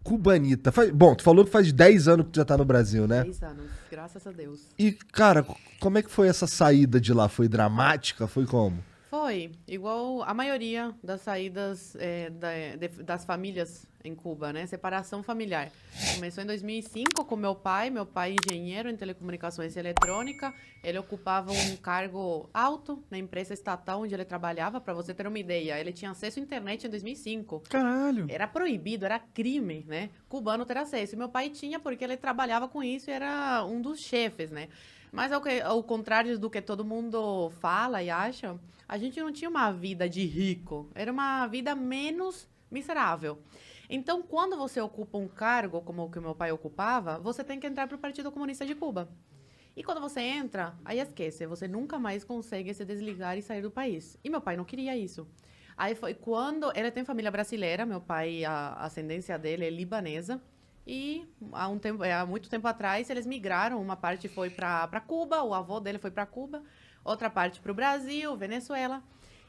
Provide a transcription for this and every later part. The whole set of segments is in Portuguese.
Cubanita. Bom, tu falou que faz 10 anos que tu já tá no Brasil, né? 10 anos, graças a Deus. E, cara, como é que foi essa saída de lá? Foi dramática? Foi como? Foi igual a maioria das saídas das famílias em Cuba, né? Separação familiar. Começou em 2005 com meu pai engenheiro em telecomunicações e eletrônica. Ele ocupava um cargo alto na empresa estatal onde ele trabalhava, para você ter uma ideia. Ele tinha acesso à internet em 2005. Caralho. Era proibido, era crime, né? Cubano ter acesso. E meu pai tinha porque ele trabalhava com isso e era um dos chefes, né? Mas ao contrário do que todo mundo fala e acha, a gente não tinha uma vida de rico. Era uma vida menos miserável. Então, quando você ocupa um cargo como o que meu pai ocupava, você tem que entrar para o Partido Comunista de Cuba. E quando você entra, aí esquece, você nunca mais consegue se desligar e sair do país. E meu pai não queria isso. Aí foi quando ele tem família brasileira, meu pai, a ascendência dele é libanesa. E há muito tempo atrás eles migraram, uma parte foi para Cuba, o avô dele foi para Cuba, outra parte para o Brasil, Venezuela.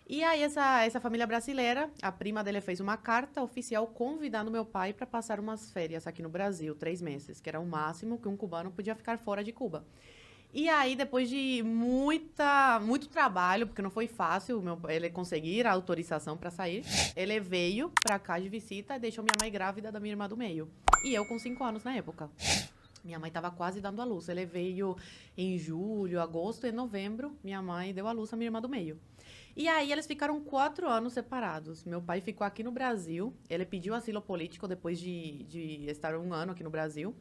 E aí essa família brasileira, a prima dele fez uma carta oficial convidando meu pai para passar umas férias aqui no Brasil, 3 meses, que era o máximo que um cubano podia ficar fora de Cuba. E aí, depois de muito trabalho, porque não foi fácil ele conseguir a autorização para sair, ele veio para cá de visita e deixou minha mãe grávida da minha irmã do meio. E eu com 5 anos na época. Minha mãe estava quase dando à luz. Ele veio em julho, agosto e novembro. Minha mãe deu à luz a minha irmã do meio. E aí eles ficaram 4 anos separados. Meu pai ficou aqui no Brasil. Ele pediu asilo político depois de estar 1 ano aqui no Brasil.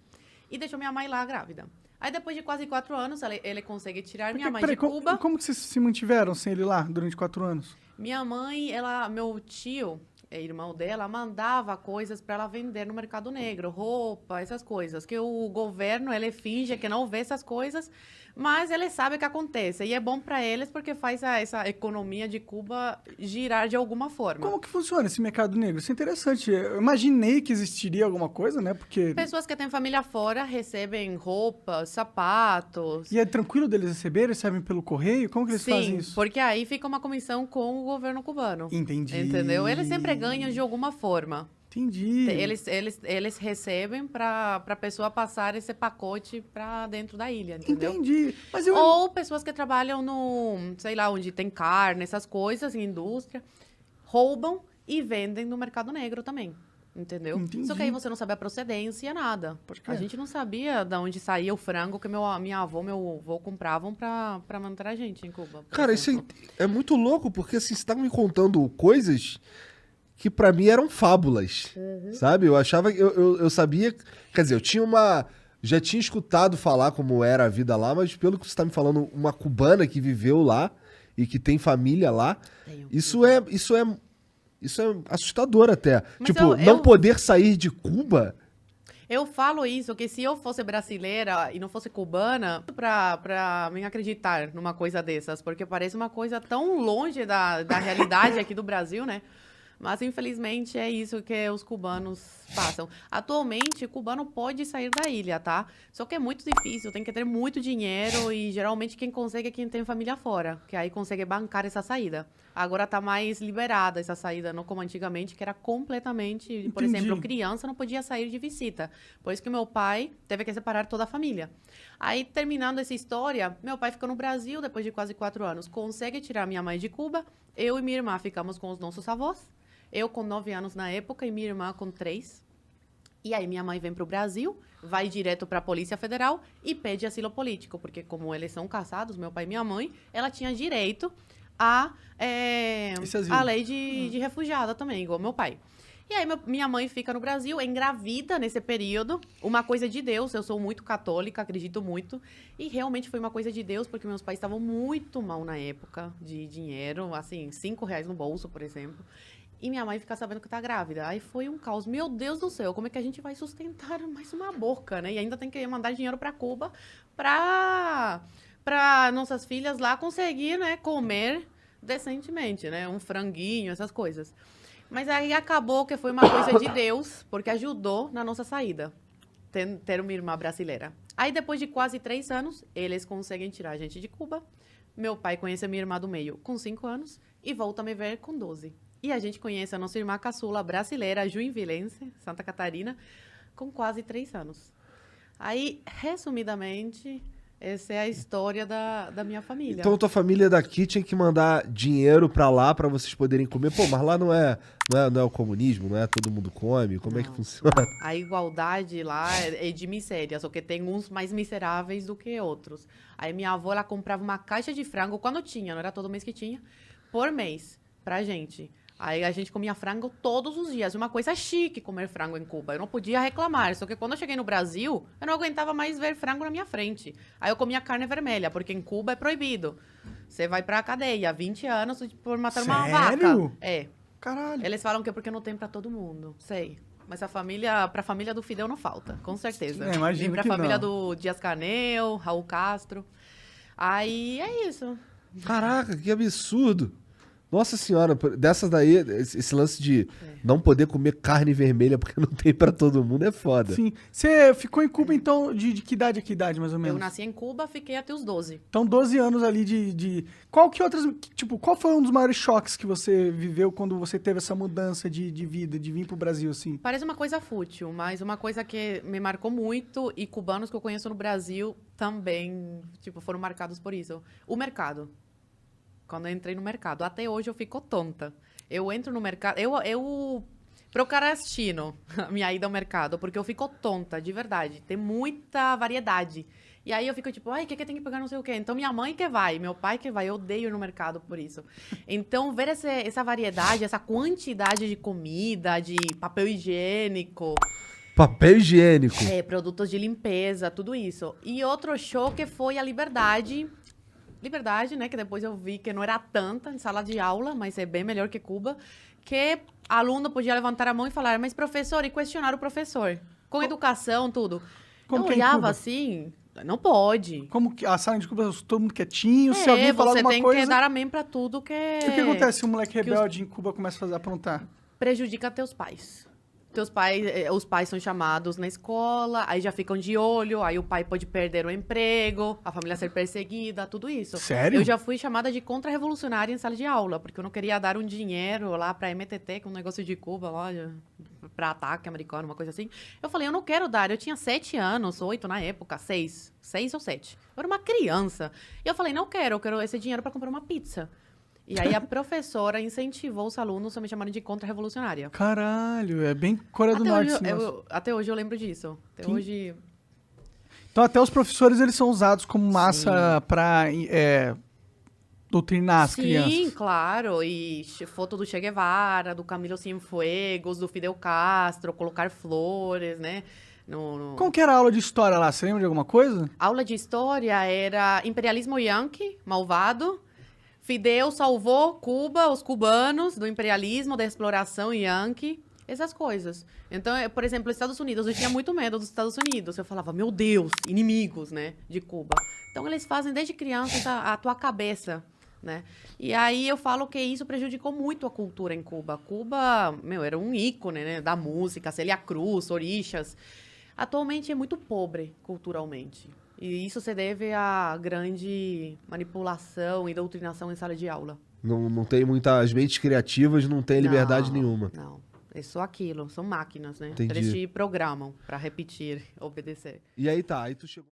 E deixou minha mãe lá grávida. Aí depois de quase 4 anos, ele consegue tirar minha mãe de Cuba. Como que vocês se mantiveram sem ele lá durante 4 anos? Minha mãe, meu tio, irmão dela, mandava coisas para ela vender no mercado negro, roupa, essas coisas. Que o governo, ele finge que não vê essas coisas, mas ele sabe o que acontece. E é bom para eles porque faz essa economia de Cuba girar de alguma forma. Como que funciona esse mercado negro? Isso é interessante. Eu imaginei que existiria alguma coisa, né? Porque... Pessoas que têm família fora recebem roupas, sapatos. E é tranquilo deles receberem? Recebem pelo correio? Como que eles fazem isso? Sim, porque aí fica uma comissão com o governo cubano. Entendi. Entendeu? Eles sempre ganham de alguma forma. Entendi. Eles recebem para a pessoa passar esse pacote para dentro da ilha, entendeu? Entendi. Mas Ou pessoas que trabalham sei lá, onde tem carne, essas coisas, em indústria, roubam e vendem no mercado negro também. Entendeu? Entendi. Só que aí você não sabe a procedência, nada. A gente não sabia de onde saía o frango que minha avó, meu avô compravam para manter a gente em Cuba. Cara, isso é muito louco, porque assim, você tá me contando coisas que pra mim eram fábulas, sabe? Eu achava, eu sabia, quer dizer, já tinha escutado falar como era a vida lá, mas pelo que você tá me falando, uma cubana que viveu lá e que tem família lá, isso é assustador até. Mas tipo, não poder sair de Cuba. Eu falo isso, que se eu fosse brasileira e não fosse cubana, pra me acreditar numa coisa dessas, porque parece uma coisa tão longe da realidade aqui do Brasil, né? Mas, infelizmente, é isso que os cubanos passam. Atualmente, o cubano pode sair da ilha, tá? Só que é muito difícil, tem que ter muito dinheiro e, geralmente, quem consegue é quem tem família fora, que aí consegue bancar essa saída. Agora tá mais liberada essa saída, não como antigamente, que era completamente... Por exemplo, criança não podia sair de visita. Por isso que meu pai teve que separar toda a família. Aí, terminando essa história, meu pai ficou no Brasil depois de quase 4 anos. Consegue tirar minha mãe de Cuba, eu e minha irmã ficamos com os nossos avós. Eu com 9 anos na época e minha irmã com 3. E aí minha mãe vem para o Brasil, vai direto para a Polícia Federal e pede asilo político, porque como eles são casados, meu pai e minha mãe, ela tinha direito a lei de refugiada também, igual meu pai. E aí minha mãe fica no Brasil, engravida nesse período, uma coisa de Deus, eu sou muito católica, acredito muito, e realmente foi uma coisa de Deus, porque meus pais estavam muito mal na época de dinheiro, assim, R$ 5 no bolso, por exemplo. E minha mãe fica sabendo que tá grávida. Aí foi um caos. Meu Deus do céu, como é que a gente vai sustentar mais uma boca, né? E ainda tem que mandar dinheiro para Cuba para nossas filhas lá conseguir, né, comer decentemente, né? Um franguinho, essas coisas. Mas aí acabou que foi uma coisa de Deus, porque ajudou na nossa saída, ter uma irmã brasileira. Aí depois de quase 3 anos, eles conseguem tirar a gente de Cuba. Meu pai conhece a minha irmã do meio com 5 anos e volta a me ver com 12. E a gente conhece a nossa irmã caçula brasileira, joinvilense, Santa Catarina, com quase 3 anos. Aí, resumidamente, essa é a história da minha família. Então tua família daqui tinha que mandar dinheiro pra lá pra vocês poderem comer. Pô, mas lá não é o comunismo, não é todo mundo come? Como é que funciona? A igualdade lá é de miséria, só que tem uns mais miseráveis do que outros. Aí minha avó, ela comprava uma caixa de frango, quando tinha, não era todo mês que tinha, por mês, pra gente. Aí a gente comia frango todos os dias. Uma coisa chique comer frango em Cuba. Eu não podia reclamar. Só que quando eu cheguei no Brasil, eu não aguentava mais ver frango na minha frente. Aí eu comia carne vermelha, porque em Cuba é proibido. Você vai pra cadeia, 20 anos por matar uma vaca. Sério? É. Caralho. Eles falam que é porque não tem pra todo mundo. Sei. Mas pra família do Fidel não falta, com certeza. É, imagino E pra que família não. do Dias-Canel, Raul Castro. Aí é isso. Caraca, que absurdo. Nossa senhora, dessas daí, esse lance de não poder comer carne vermelha porque não tem pra todo mundo é foda. Sim. Você ficou em Cuba, então, de que idade a que idade, mais ou menos? Eu nasci em Cuba, fiquei até os 12. Então, 12 anos ali de... Qual que outras... Tipo, qual foi um dos maiores choques que você viveu quando você teve essa mudança de vida, de vir pro Brasil, assim? Parece uma coisa fútil, mas uma coisa que me marcou muito, e cubanos que eu conheço no Brasil também, tipo, foram marcados por isso. O mercado. Quando eu entrei no mercado. Até hoje eu fico tonta. Eu entro no mercado... Eu procrastino a minha ida ao mercado, porque eu fico tonta, de verdade. Tem muita variedade. E aí eu fico tipo, ai, o que tem que pegar não sei o quê? Então minha mãe que vai, meu pai que vai, eu odeio ir no mercado por isso. Então ver essa variedade, essa quantidade de comida, de papel higiênico, Papel higiênico. produtos de limpeza, tudo isso. E outro choque foi a liberdade. Liberdade, né? Que depois eu vi que não era tanta em sala de aula, mas é bem melhor que Cuba. Que aluno podia levantar a mão e falar, mas professor, e questionar o professor. Com educação, tudo. Como Eu que é em olhava Cuba? assim, não pode. Como que a sala de Cuba, todo mundo quietinho, se alguém falar você alguma tem coisa... que dar amém pra tudo que... O que acontece se um moleque os- rebelde em Cuba começa a fazer aprontar? Prejudica teus pais. Os pais são chamados na escola, aí já ficam de olho, aí o pai pode perder o emprego, a família ser perseguida, tudo isso. Sério? Eu já fui chamada de contra-revolucionária em sala de aula, porque eu não queria dar um dinheiro lá pra MTT, que é um negócio de Cuba, lá, pra ataque americano, uma coisa assim. Eu falei, eu não quero dar. Eu tinha 7 anos, 8 na época, 6 ou 7. Eu era uma criança. E eu falei, não quero, eu quero esse dinheiro pra comprar uma pizza. E aí a professora incentivou os alunos a me chamarem de contra-revolucionária. Caralho, é bem Coreia do Até Norte hoje, esse negócio. até hoje eu lembro disso. Até Sim. hoje. Então até os professores, eles são usados como massa pra doutrinar as Sim, crianças. claro. E foto do Che Guevara, do Camilo Cienfuegos, do Fidel Castro, colocar flores, né? Como que era a aula de história lá? Você lembra de alguma coisa? Aula de história era imperialismo yankee, malvado. Fidel salvou Cuba, os cubanos, do imperialismo, da exploração yankee, essas coisas. Então, por exemplo, os Estados Unidos, eu tinha muito medo dos Estados Unidos. Eu falava, meu Deus, inimigos, né, de Cuba. Então, eles fazem desde criança a tua cabeça, né? E aí eu falo que isso prejudicou muito a cultura em Cuba. Cuba, era um ícone, né, da música, Célia Cruz, Orixás. Atualmente é muito pobre culturalmente. E isso se deve à grande manipulação e doutrinação em sala de aula. Não tem as mentes criativas não tem liberdade nenhuma. Não, é só aquilo, são máquinas, né? Entendi. Eles te programam para repetir, obedecer. E aí tá, aí tu chegou...